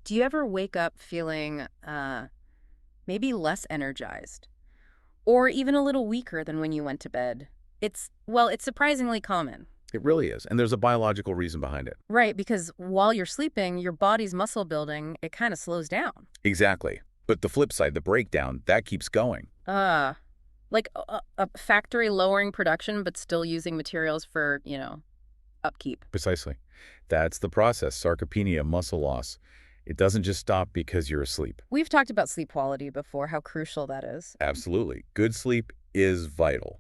Do you ever wake up feeling maybe less energized or even a little weaker than when you went to bed? It's surprisingly common. It really is, and there's a biological reason behind it. Right, because while you're sleeping, your body's muscle building, it kind of slows down. Exactly. But the flip side, the breakdown, that keeps going. Uh, like a factory lowering production but still using materials for, upkeep. Precisely. That's the process, sarcopenia, muscle loss. It doesn't just stop because you're asleep. We've talked about sleep quality before, how crucial that is. Absolutely. Good sleep is vital.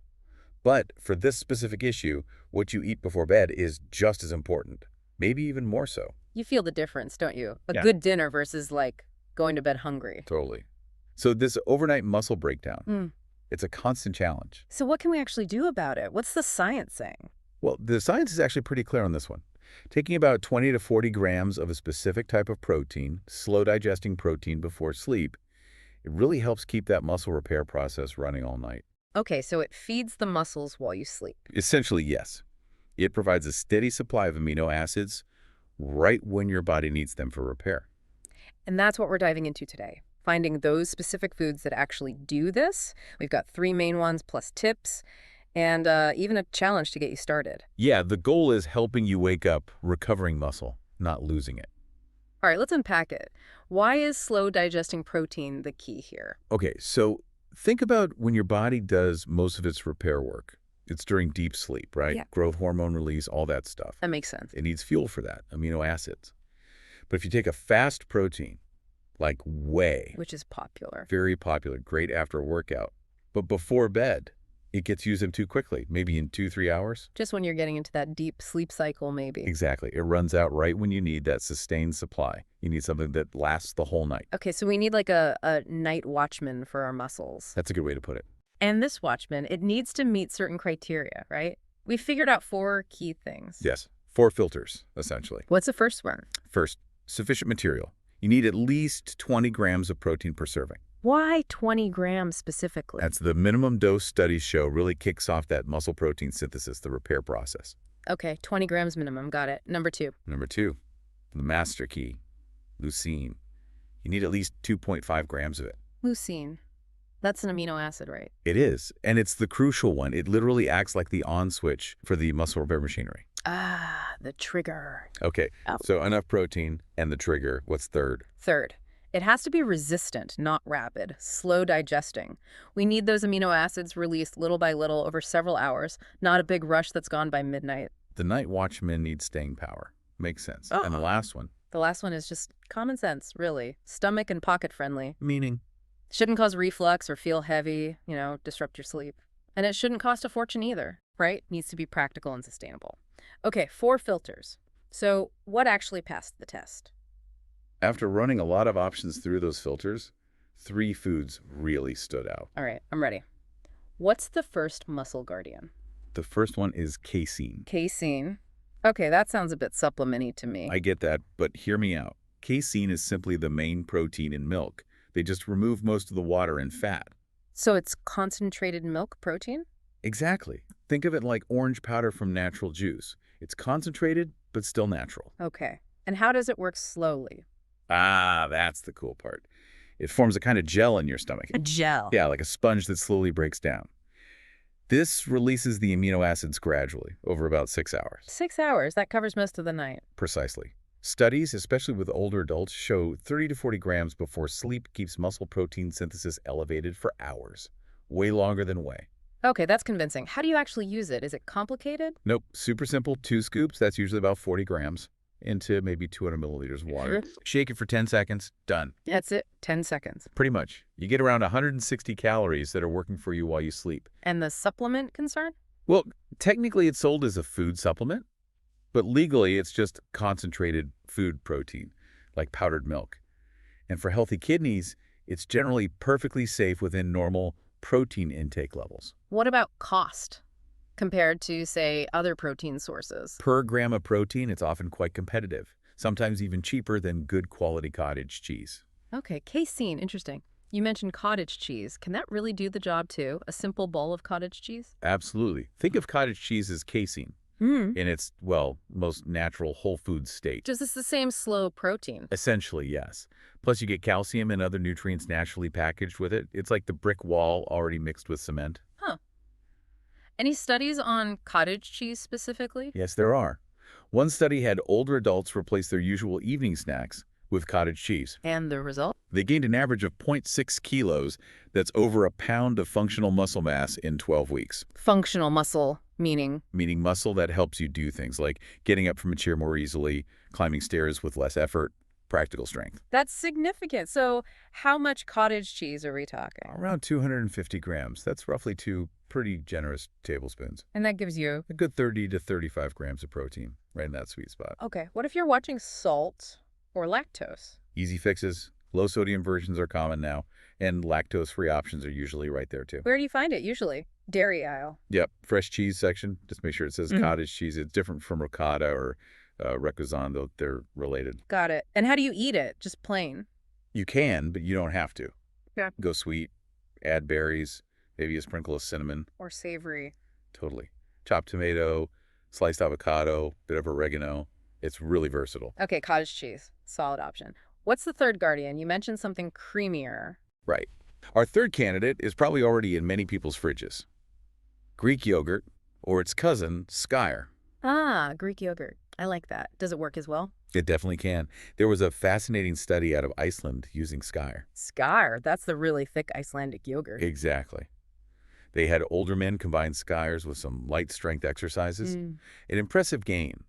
But for this specific issue, what you eat before bed is just as important, maybe even more so. You feel the difference, don't you? A Yeah. good dinner versus like going to bed hungry. Totally. So this overnight muscle breakdown, Mm. it's a constant challenge. So what can we actually do about it? What's the science saying? Well, the science is actually pretty clear on this one. Taking about 20 to 40 grams of a specific type of protein, slow digesting protein before sleep, it really helps keep that muscle repair process running all night. Okay, so it feeds the muscles while you sleep. Essentially, yes. It provides a steady supply of amino acids right when your body needs them for repair. And that's what we're diving into today. Finding those specific foods that actually do this. We've got three main ones plus tips and even a challenge to get you started. Yeah, the goal is helping you wake up recovering muscle, not losing it. All right, let's unpack it. Why is slow digesting protein the key here? Okay, so think about when your body does most of its repair work. It's during deep sleep, right? Yeah. Growth hormone release, all that stuff. That makes sense. It needs fuel for that, amino acids. But if you take a fast protein, like whey, Which is popular. very popular, great after a workout, but before bed, it gets used in too quickly, maybe in 2, 3 hours. Just when you're getting into that deep sleep cycle, maybe. Exactly. It runs out right when you need that sustained supply. You need something that lasts the whole night. Okay, so we need like a night watchman for our muscles. That's a good way to put it. And this watchman, it needs to meet certain criteria, right? We figured out four key things. Yes. 4 filters, essentially. What's the first one? First, sufficient material. You need at least 20 grams of protein per serving. Why 20 grams specifically? That's the minimum dose studies show really kicks off that muscle protein synthesis, the repair process. Okay, 20 grams minimum. Got it. Number two. Number 2, the master key, leucine. You need at least 2.5 grams of it. Leucine. That's an amino acid, right? It is, and it's the crucial one. It literally acts like the on switch for the muscle repair machinery. Ah, the trigger. Okay, Oh. so enough protein and the trigger. What's third? Third, it has to be resistant, not rapid, slow digesting. We need those amino acids released little by little over several hours, not a big rush that's gone by midnight. The night watchman needs staying power. Makes sense. Oh. And the last one, The last one is just common sense, really. Stomach and pocket friendly. meaning Shouldn't cause reflux or feel heavy, disrupt your sleep. And it shouldn't cost a fortune either, right? Needs to be practical and sustainable. Okay, 4 filters. So what actually passed the test? after running a lot of options through those filters, 3 foods really stood out. All right, I'm ready. What's the first muscle guardian? The first one is casein. Casein. Okay, that sounds a bit supplementy to me. I get that, but hear me out. Casein is simply the main protein in milk. They just remove most of the water and fat. So it's concentrated milk protein? Exactly. Think of it like orange powder from natural juice. It's concentrated, but still natural. Okay. And how does it work slowly? Ah, that's the cool part. It forms a kind of gel in your stomach. gel. Yeah, like a sponge that slowly breaks down. This releases the amino acids gradually over about 6 hours. 6 hours. That covers most of the night. Precisely. Studies, especially with older adults, show 30 to 40 grams before sleep keeps muscle protein synthesis elevated for hours. Way longer than whey. Okay, that's convincing. How do you actually use it? Is it complicated? Nope, super simple. 2 scoops, that's usually about 40 grams, into maybe 200 milliliters of water. Shake it for 10 seconds, done. That's it. 10 seconds. Pretty much. You get around 160 calories that are working for you while you sleep. And the supplement concern? Well, technically it's sold as a food supplement, but legally it's just concentrated food protein, like powdered milk. And for healthy kidneys, it's generally perfectly safe within normal protein intake levels. What about cost compared to, say, other protein sources? Per gram of protein, it's often quite competitive, sometimes even cheaper than good quality cottage cheese. Okay, casein. Interesting. You mentioned cottage cheese. Can that really do the job too? A simple bowl of cottage cheese? Absolutely. Think of cottage cheese as casein. Hmm. in its, well, most natural whole food state. Just it's the same slow protein. Essentially, yes. Plus, you get calcium and other nutrients naturally packaged with it. It's like the brick wall already mixed with cement. Huh. Any studies on cottage cheese specifically? Yes, there are. One study had older adults replace their usual evening snacks with cottage cheese. And the result? They gained an average of 0.6 kilos. That's over a pound of functional muscle mass in 12 weeks. Functional muscle, meaning? Meaning muscle that helps you do things like getting up from a chair more easily, climbing stairs with less effort, practical strength. That's significant. So how much cottage cheese are we talking? Around 250 grams. That's roughly 2 pretty generous tablespoons. And that gives you... A good 30 to 35 grams of protein, right in that sweet spot. Okay, what if you're watching salt or lactose? Easy fixes. Low sodium versions are common now, and lactose-free options are usually right there too. Where do you find it usually? Dairy aisle. Yep, fresh cheese section. Just make sure it says cottage cheese. It's different from ricotta or Requesón, though they're related. Got it. And how do you eat it? Just plain? You can, but you don't have to. Yeah. Go sweet, add berries, maybe a sprinkle of cinnamon. Or savory? Totally. Chopped tomato, sliced avocado, bit of oregano. It's really versatile. Okay, cottage cheese. Solid option. What's the third guardian? You mentioned something creamier. Right. Our third candidate is probably already in many people's fridges. Greek yogurt, or its cousin, skyr. Ah, Greek yogurt. I like that. Does it work as well? It definitely can. There was a fascinating study out of Iceland using skyr. Skyr. That's the really thick Icelandic yogurt. Exactly. They had older men combine skyrs with some light strength exercises. An impressive gain.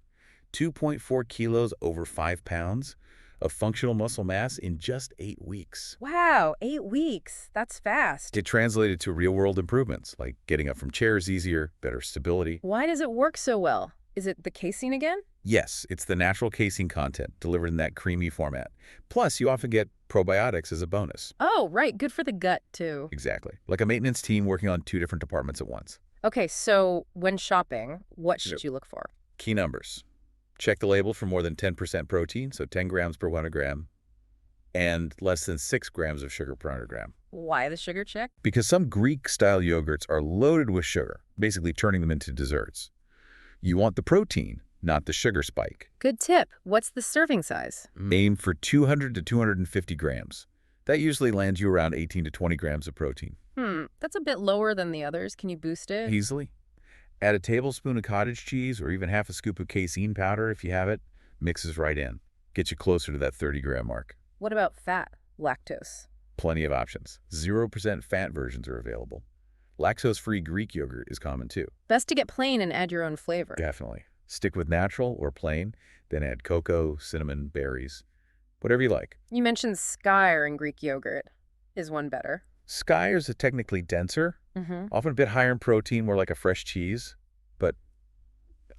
2.4 kilos over 5 pounds of functional muscle mass in just 8 weeks. Wow, 8 weeks. That's fast. It translated to real-world improvements, like getting up from chairs easier, better stability. Why does it work so well? Is it the casein again? Yes, it's the natural casein content delivered in that creamy format. Plus, you often get probiotics as a bonus. Oh, right. Good for the gut, too. Exactly. Like a maintenance team working on 2 different departments at once. Okay, so when shopping, what should you look for? Key numbers. Check the label for more than 10% protein, so 10 grams per 100 gram, and less than 6 grams of sugar per 100 gram. Why the sugar check? Because some Greek-style yogurts are loaded with sugar, basically turning them into desserts. You want the protein, not the sugar spike. Good tip. What's the serving size? Aim for 200 to 250 grams. That usually lands you around 18 to 20 grams of protein. That's a bit lower than the others. Can you boost it? Easily. Add a tablespoon of cottage cheese or even half a scoop of casein powder if you have it. Mixes right in. Get you closer to that 30-gram mark. What about fat? Lactose? Plenty of options. 0% fat versions are available. Lactose-free Greek yogurt is common too. Best to get plain and add your own flavor. Definitely. Stick with natural or plain, then add cocoa, cinnamon, berries, whatever you like. You mentioned skyr in Greek yogurt. Is one better? Skyr is technically denser, often a bit higher in protein, more like a fresh cheese. But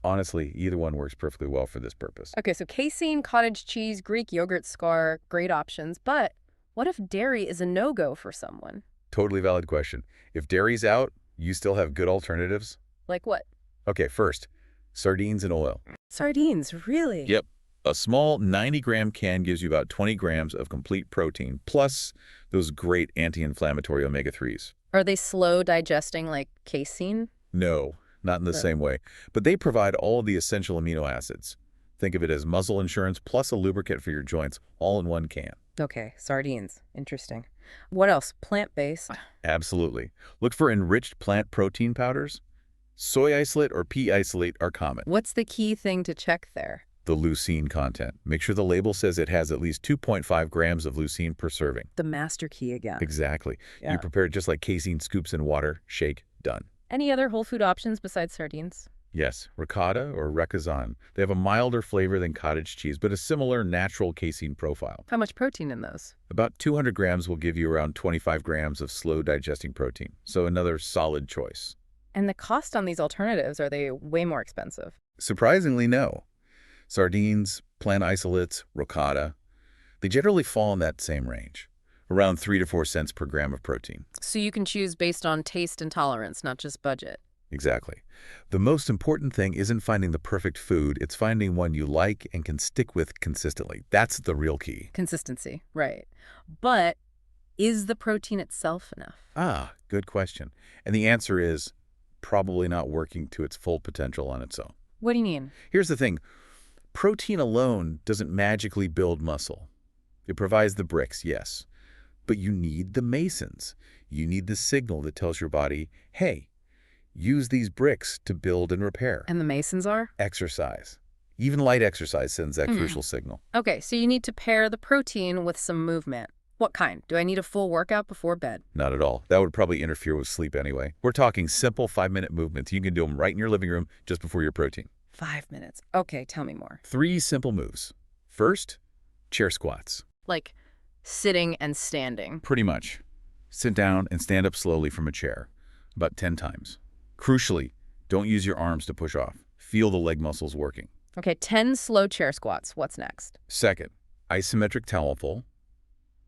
honestly, either one works perfectly well for this purpose. Okay, so casein, cottage cheese, Greek yogurt, skyr, great options. But what if dairy is a no-go for someone? Totally valid question. If dairy's out, you still have good alternatives? Like what? Okay, first, sardines and oil. Sardines, really? Yep. A small 90-gram can gives you about 20 grams of complete protein, plus those great anti-inflammatory omega-3s. Are they slow digesting like casein? No, not in the same way. But they provide all of the essential amino acids. Think of it as muscle insurance plus a lubricant for your joints, all in one can. Okay, sardines. Interesting. What else? Plant-based? Absolutely. Look for enriched plant protein powders. Soy isolate or pea isolate are common. What's the key thing to check there? The leucine content. Make sure the label says it has at least 2.5 grams of leucine per serving. The master key again. Exactly. Yeah. You prepare it just like casein scoops in water, shake, done. Any other whole food options besides sardines? Yes, ricotta or Requesón. They have a milder flavor than cottage cheese, but a similar natural casein profile. How much protein in those? About 200 grams will give you around 25 grams of slow digesting protein, so another solid choice. And the cost on these alternatives, are they way more expensive? Surprisingly, no. Sardines, plant isolates, ricotta, they generally fall in that same range, around 3 to 4 cents per gram of protein. So you can choose based on taste and tolerance, not just budget. Exactly. The most important thing isn't finding the perfect food, it's finding one you like and can stick with consistently. That's the real key. Consistency, right. But is the protein itself enough? Ah, good question. And the answer is probably not working to its full potential on its own. What do you mean? Here's the thing. Protein alone doesn't magically build muscle. It provides the bricks, yes. But you need the masons. You need the signal that tells your body, hey, use these bricks to build and repair. And the Masons are? Exercise. Even light exercise sends that crucial signal. Okay, so you need to pair the protein with some movement. What kind? Do I need a full workout before bed? Not at all. That would probably interfere with sleep anyway. We're talking simple 5-minute movements. You can do them right in your living room just before your protein. 5 minutes. Okay, tell me more. 3 simple moves. First, chair squats. Like sitting and standing. Pretty much. Sit down and stand up slowly from a chair, about 10 times. Crucially, don't use your arms to push off. Feel the leg muscles working. Okay, 10 slow chair squats. What's next? Second, isometric towel pull.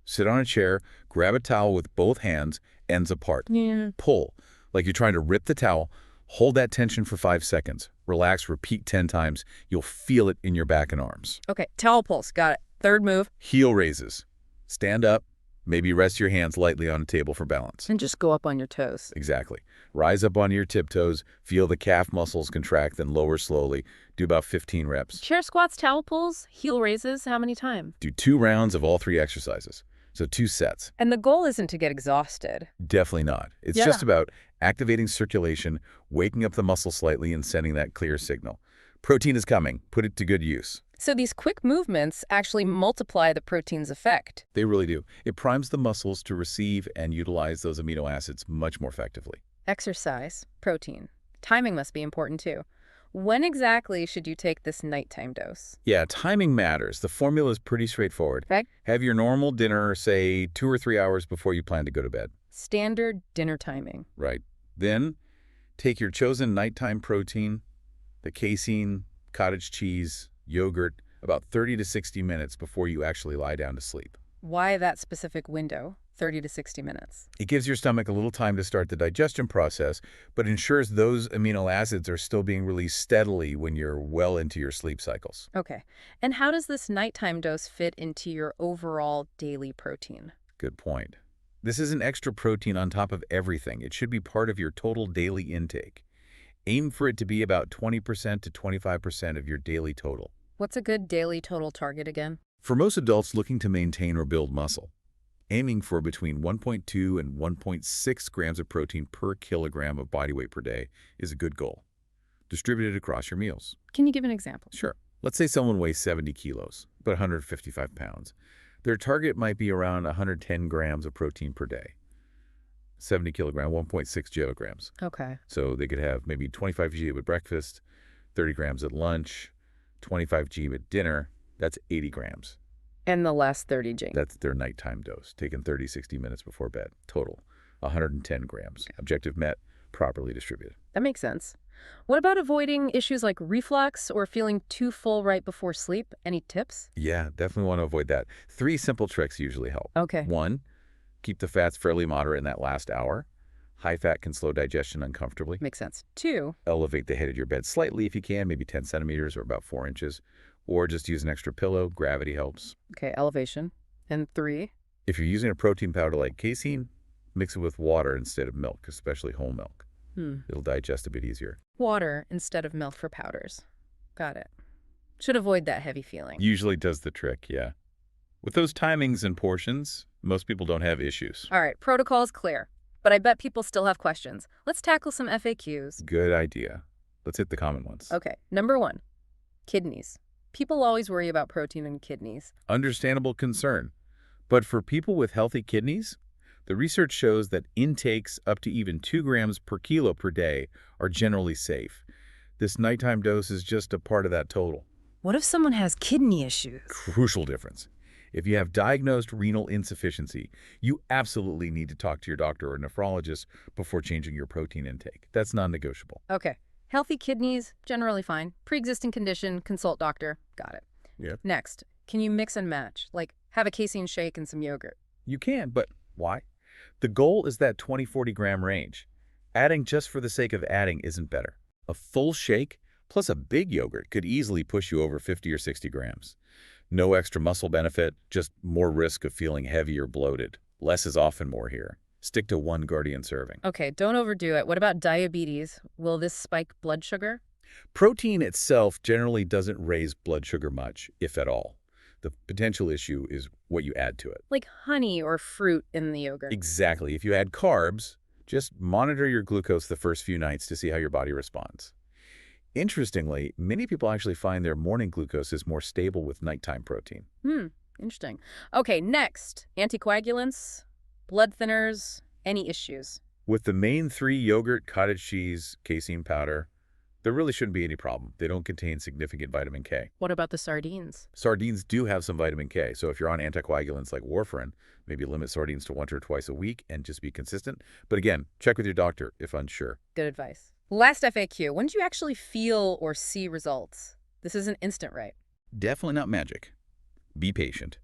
Sit on a chair, grab a towel with both hands, ends apart. Yeah. Pull, like you're trying to rip the towel. Hold that tension for 5 seconds. Relax, repeat 10 times. You'll feel it in your back and arms. Okay, towel pulse. Got it. Third move. Heel raises. Stand up. Maybe rest your hands lightly on a table for balance. And just go up on your toes. Exactly. Rise up onto your tiptoes. Feel the calf muscles contract, then lower slowly. Do about 15 reps. Chair squats, towel pulls, heel raises. How many times? Do 2 rounds of all 3 exercises. So 2 sets. And the goal isn't to get exhausted. Definitely not. It's Yeah. just about activating circulation, waking up the muscle slightly, and sending that clear signal. Protein is coming. Put it to good use. So these quick movements actually multiply the protein's effect. They really do. It primes the muscles to receive and utilize those amino acids much more effectively. Exercise, protein. Timing must be important too. When exactly should you take this nighttime dose? Yeah, timing matters. The formula is pretty straightforward. Okay. Have your normal dinner, say, 2 or 3 hours before you plan to go to bed. Standard dinner timing. Right. Then, take your chosen nighttime protein, the casein, cottage cheese, yogurt, about 30 to 60 minutes before you actually lie down to sleep. Why that specific window, 30 to 60 minutes? It gives your stomach a little time to start the digestion process, but ensures those amino acids are still being released steadily when you're well into your sleep cycles. Okay. And how does this nighttime dose fit into your overall daily protein? Good point. This is an extra protein on top of everything. It should be part of your total daily intake. Aim for it to be about 20% to 25% of your daily total. What's a good daily total target again? For most adults looking to maintain or build muscle, aiming for between 1.2 and 1.6 grams of protein per kilogram of body weight per day is a good goal, distributed across your meals. Can you give an example? Sure. Let's say someone weighs 70 kilos, but 155 pounds. Their target might be around 110 grams of protein per day. 70 kilogram, 1.6 kilograms. Okay. So they could have maybe 25 g at breakfast, 30 grams at lunch, 25 g at dinner. That's 80 grams. And the last 30 G. That's their nighttime dose, taken 30, 60 minutes before bed. Total, 110 grams. Objective met, properly distributed. That makes sense. What about avoiding issues like reflux or feeling too full right before sleep? Any tips? Yeah, definitely want to avoid that. 3 simple tricks usually help. Okay. 1, keep the fats fairly moderate in that last hour. High fat can slow digestion uncomfortably. Makes sense. 2, Elevate the head of your bed slightly if you can, maybe 10 centimeters or about 4 inches. Or just use an extra pillow. Gravity helps. okay, elevation. And 3, If you're using a protein powder like casein, mix it with water instead of milk, especially whole milk. It'll digest a bit easier. water instead of milk for powders. Got it. Should avoid that heavy feeling. Usually does the trick, yeah. With those timings and portions, most people don't have issues. All right, protocol's clear. But I bet people still have questions. Let's tackle some FAQs. Good idea. Let's hit the common ones. Okay, number 1, kidneys. People always worry about protein in kidneys. Understandable concern. But for people with healthy kidneys, the research shows that intakes up to even 2 grams per kilo per day are generally safe. This nighttime dose is just a part of that total. What if someone has kidney issues? Crucial difference. If you have diagnosed renal insufficiency, you absolutely need to talk to your doctor or nephrologist before changing your protein intake. That's non-negotiable. Okay, healthy kidneys, generally fine. Pre-existing condition, consult doctor. Got it. Yep. Next, can you mix and match? Like, have a casein shake and some yogurt. You can, but why? The goal is that 20-40 gram range. Adding just for the sake of adding isn't better. A full shake plus a big yogurt could easily push you over 50 or 60 grams. No extra muscle benefit, just more risk of feeling heavy or bloated. Less is often more here. Stick to 1 Guardian serving. Okay, don't overdo it. What about diabetes? Will this spike blood sugar? Protein itself generally doesn't raise blood sugar much, if at all. The potential issue is what you add to it. Like honey or fruit in the yogurt. Exactly. If you add carbs, just monitor your glucose the first few nights to see how your body responds. Interestingly, many people actually find their morning glucose is more stable with nighttime protein. Interesting. Okay, next, anticoagulants, blood thinners, any issues? With the main three, yogurt, cottage cheese, casein powder, there really shouldn't be any problem. They don't contain significant vitamin K. What about the sardines? Sardines do have some vitamin K, so if you're on anticoagulants like warfarin, maybe limit sardines to once or twice a week and just be consistent. But again, check with your doctor if unsure. Good advice. Last FAQ, when did you actually feel or see results? This isn't instant, right? Definitely not magic. Be patient.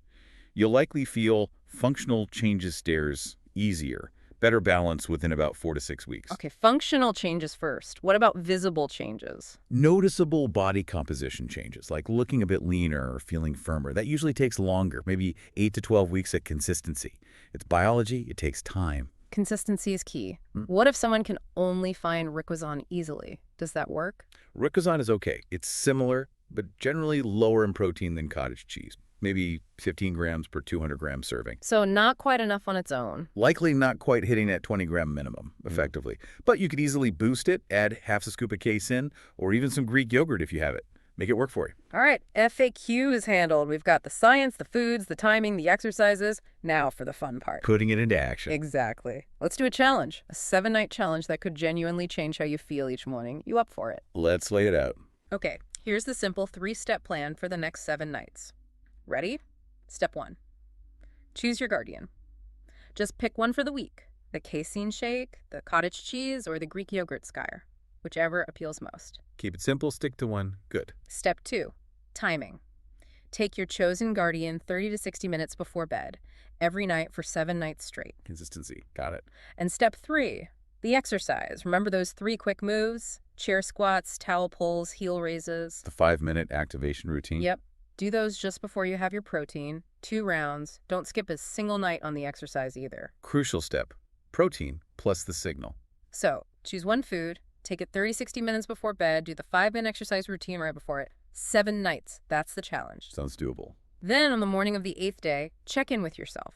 You'll likely feel functional changes stares easier, better balance within about 4 to 6 weeks. Okay, functional changes first. What about visible changes? Noticeable body composition changes, like looking a bit leaner or feeling firmer. That usually takes longer, maybe 8 to 12 weeks at consistency. It's biology, it takes time. Consistency is key. What if someone can only find Ricozan easily? Does that work? Ricozan is okay. It's similar, but generally lower in protein than cottage cheese. Maybe 15 grams per 200-gram serving. So not quite enough on its own. Likely not quite hitting that 20-gram minimum, effectively. But you could easily boost it, add half a scoop of casein, or even some Greek yogurt if you have it. Make it work for you. All right, FAQ is handled. We've got the science, the foods, the timing, the exercises. Now for the fun part. Putting it into action. Exactly. Let's do a challenge. A 7-night challenge that could genuinely change how you feel each morning. You up for it? Let's lay it out. Okay, here's the simple 3-step plan for the next 7 nights. Ready? Step 1. Choose your guardian. Just pick one for the week. The casein shake, the cottage cheese, or the Greek yogurt skyr. Whichever appeals most. Keep it simple, stick to one. Good. Step 2. Timing. Take your chosen guardian 30 to 60 minutes before bed, every night for 7 nights straight. Consistency. Got it. And step 3. The exercise. Remember those 3 quick moves? Chair squats, towel pulls, heel raises. The 5-minute activation routine. Yep. Do those just before you have your protein. 2 rounds. Don't skip a single night on the exercise either. Crucial step. Protein plus the signal. So, choose one food. Take it 30-60 minutes before bed. Do the 5-minute exercise routine right before it. 7 nights. That's the challenge. Sounds doable. Then, on the morning of the 8th day, check in with yourself.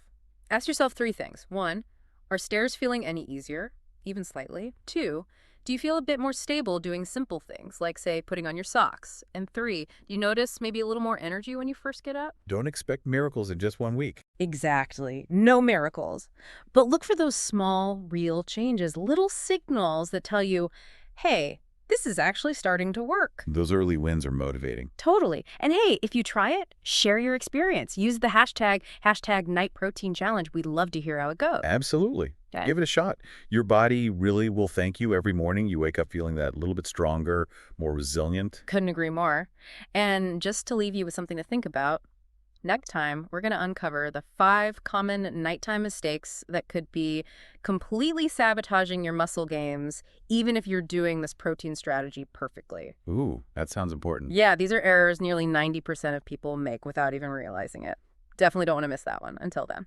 Ask yourself 3 things. 1, are stairs feeling any easier, even slightly? 2, do you feel a bit more stable doing simple things, like, say, putting on your socks? And 3, do you notice maybe a little more energy when you first get up? Don't expect miracles in just 1 week. Exactly. No miracles. But look for those small, real changes, little signals that tell you, hey, this is actually starting to work. Those early wins are motivating. Totally. And hey, if you try it, share your experience. Use the hashtag #NightProteinChallenge. We'd love to hear how it goes. Absolutely. Okay. Give it a shot. Your body really will thank you every morning. You wake up feeling that little bit stronger, more resilient. Couldn't agree more. And just to leave you with something to think about, next time, we're going to uncover the 5 common nighttime mistakes that could be completely sabotaging your muscle gains, even if you're doing this protein strategy perfectly. Ooh, that sounds important. Yeah, these are errors nearly 90% of people make without even realizing it. Definitely don't want to miss that one. Until then.